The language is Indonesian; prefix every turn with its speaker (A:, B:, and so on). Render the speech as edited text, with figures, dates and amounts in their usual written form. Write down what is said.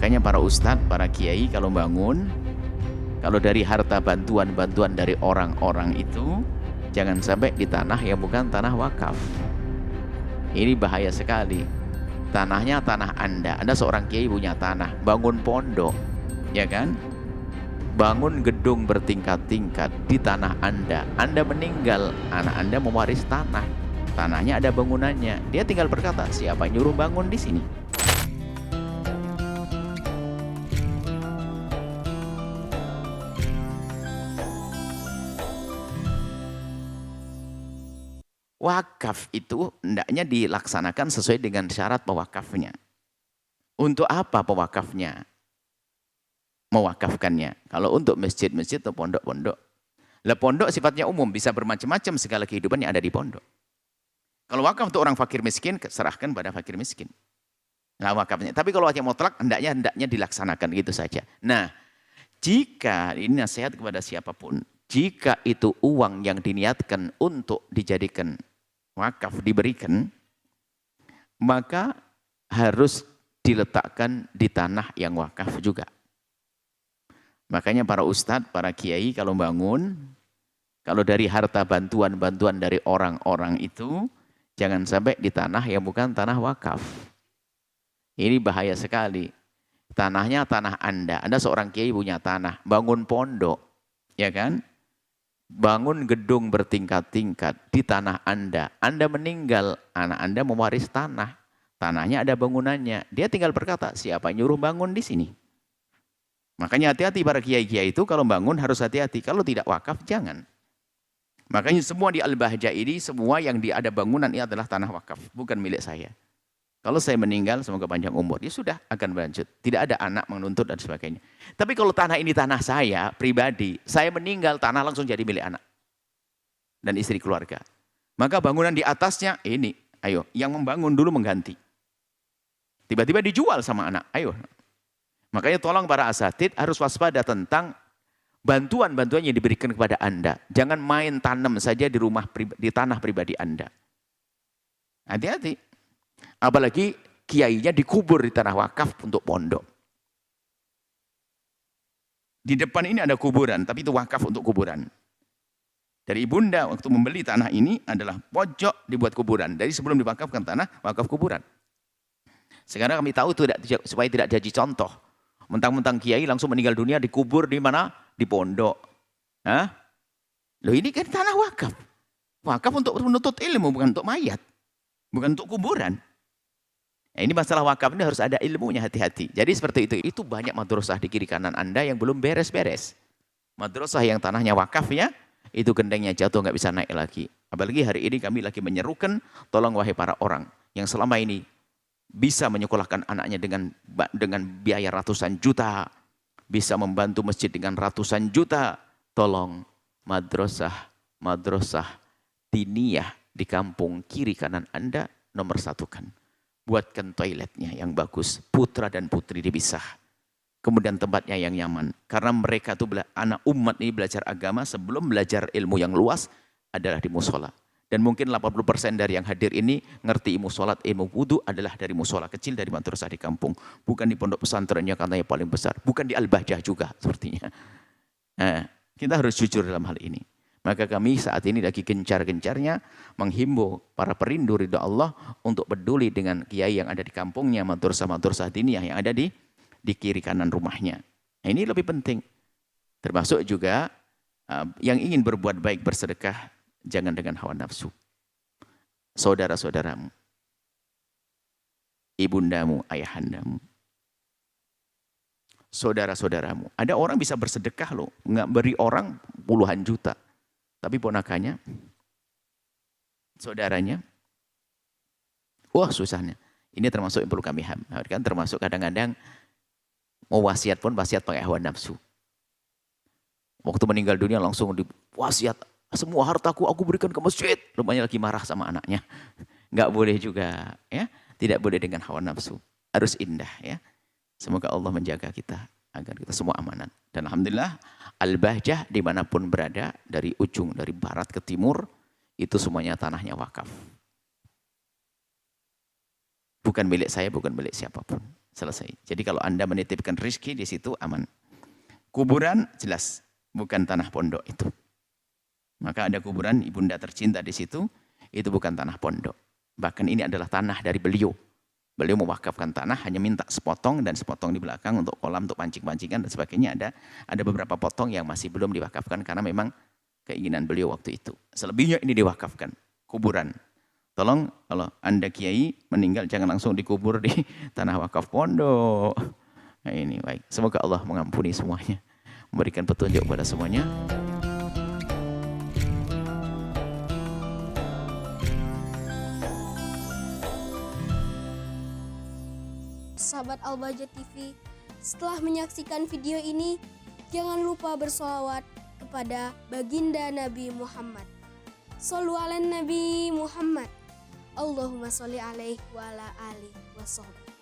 A: Makanya para ustadz, para kiai kalau bangun, kalau dari harta bantuan-bantuan dari orang-orang itu, jangan sampai di tanah yang bukan tanah wakaf. Ini bahaya sekali. Tanahnya tanah Anda seorang kiai punya tanah, bangun pondok, ya kan? Bangun gedung bertingkat-tingkat di tanah Anda meninggal, anak Anda mewaris tanah. Tanahnya ada bangunannya, dia tinggal berkata, siapa yang nyuruh bangun di sini? Wakaf itu hendaknya dilaksanakan sesuai dengan syarat pewakafnya. Untuk apa pewakafnya? Mewakafkannya. Kalau untuk masjid-masjid atau pondok-pondok. Lah pondok sifatnya umum, bisa bermacam-macam segala kehidupan yang ada di pondok. Kalau wakaf untuk orang fakir miskin, serahkan pada fakir miskin. Nah wakafnya. Tapi kalau wakaf mutlak, hendaknya dilaksanakan gitu saja. Nah, jika, ini nasihat kepada siapapun, jika itu uang yang diniatkan untuk dijadikan wakaf diberikan, maka harus diletakkan di tanah yang wakaf juga. Makanya para ustadz, para kiai kalau bangun, kalau dari harta bantuan-bantuan dari orang-orang itu, jangan sampai di tanah yang bukan tanah wakaf. Ini bahaya sekali. Tanahnya tanah Anda seorang kiai punya tanah, bangun pondok, ya kan? Bangun gedung bertingkat-tingkat di tanah Anda meninggal, anak Anda mewaris tanah. Tanahnya ada bangunannya. Dia tinggal berkata, siapa yang nyuruh bangun di sini? Makanya hati-hati para kiai-kiai itu kalau bangun harus hati-hati. Kalau tidak wakaf, jangan. Makanya semua di Al-Bahjah ini, semua yang ada bangunan ini adalah tanah wakaf, bukan milik saya. Kalau saya meninggal, semoga panjang umur, ya sudah akan berlanjut. Tidak ada anak menuntut dan sebagainya. Tapi kalau tanah ini tanah saya, pribadi, saya meninggal, tanah langsung jadi milik anak. Dan istri keluarga. Maka bangunan di atasnya, ini, ayo, yang membangun dulu mengganti. Tiba-tiba dijual sama anak, ayo. Makanya tolong para asatid harus waspada tentang bantuan-bantuan yang diberikan kepada Anda. Jangan main tanam saja di tanah pribadi Anda. Hati-hati. Apalagi kiainya dikubur di tanah wakaf untuk pondok. Di depan ini ada kuburan, tapi itu wakaf untuk kuburan. Dari ibunda waktu membeli tanah ini adalah pojok dibuat kuburan. Dari sebelum diwakafkan tanah, wakaf kuburan. Sekarang kami tahu supaya tidak jadi contoh. Mentang-mentang kiai langsung meninggal dunia dikubur di mana? Di pondok. Hah? Loh ini kan tanah wakaf. Wakaf untuk menuntut ilmu, bukan untuk mayat. Bukan untuk kuburan. Nah, ini masalah wakaf ini harus ada ilmunya, hati-hati. Jadi seperti itu. Itu banyak madrasah di kiri kanan Anda yang belum beres-beres. Madrasah yang tanahnya wakaf ya, itu gentengnya jatuh nggak bisa naik lagi. Apalagi hari ini kami lagi menyerukan, tolong wahai para orang yang selama ini bisa menyekolahkan anaknya dengan biaya ratusan juta, bisa membantu masjid dengan ratusan juta, tolong madrasah diniyah di kampung kiri kanan Anda nomor satukan. Buatkan toiletnya yang bagus, putra dan putri dipisah. Kemudian tempatnya yang nyaman. Karena mereka tuh anak umat ini belajar agama sebelum belajar ilmu yang luas adalah di musola. Dan mungkin 80% dari yang hadir ini ngerti ilmu sholat, ilmu wudu adalah dari musola kecil, dari madrasah di kampung. Bukan di pondok pesantrennya katanya paling besar. Bukan di Al-Bahjah juga sepertinya. Nah, kita harus jujur dalam hal ini. Maka kami saat ini lagi gencar-gencarnya menghimbau para perindu ridha Allah untuk peduli dengan kiai yang ada di kampungnya, madrasah-madrasah diniyah yang ada di kiri kanan rumahnya. Nah, ini lebih penting. Termasuk juga yang ingin berbuat baik bersedekah, jangan dengan hawa nafsu. Saudara-saudaramu, ibundamu, ayahandamu, saudara-saudaramu. Ada orang bisa bersedekah loh, nggak beri orang puluhan juta. Tapi ponakannya, saudaranya, wah susahnya. Ini termasuk yang perlu kami kan termasuk kadang-kadang mau wasiat pun wasiat pakai hawa nafsu. Waktu meninggal dunia langsung diwasiat, semua hartaku aku berikan ke masjid. Rupanya lagi marah sama anaknya. Enggak boleh juga, ya. Tidak boleh dengan hawa nafsu. Harus indah, ya. Semoga Allah menjaga kita agar kita semua amanat. Dan alhamdulillah Al-Bahjah dimanapun berada, dari ujung, dari barat ke timur, itu semuanya tanahnya wakaf. Bukan milik saya, bukan milik siapapun. Selesai. Jadi kalau Anda menitipkan rezeki di situ aman. Kuburan jelas bukan tanah pondok itu. Maka ada kuburan ibunda tercinta di situ, itu bukan tanah pondok. Bahkan ini adalah tanah dari beliau. Beliau mewakafkan tanah, hanya minta sepotong dan sepotong di belakang untuk kolam, untuk pancing-pancingan dan sebagainya. Ada beberapa potong yang masih belum diwakafkan karena memang keinginan beliau waktu itu. Selebihnya ini diwakafkan. Kuburan. Tolong kalau Anda kiai meninggal jangan langsung dikubur di tanah wakaf pondok. Nah ini baik. Semoga Allah mengampuni semuanya. Memberikan petunjuk kepada semuanya.
B: Sahabat Al-Bahjah TV, setelah menyaksikan video ini, jangan lupa bersolawat kepada baginda Nabi Muhammad. Shollu ala Nabi Muhammad. Allahumma sholli alaihi wa ala alihi wa sahbihi.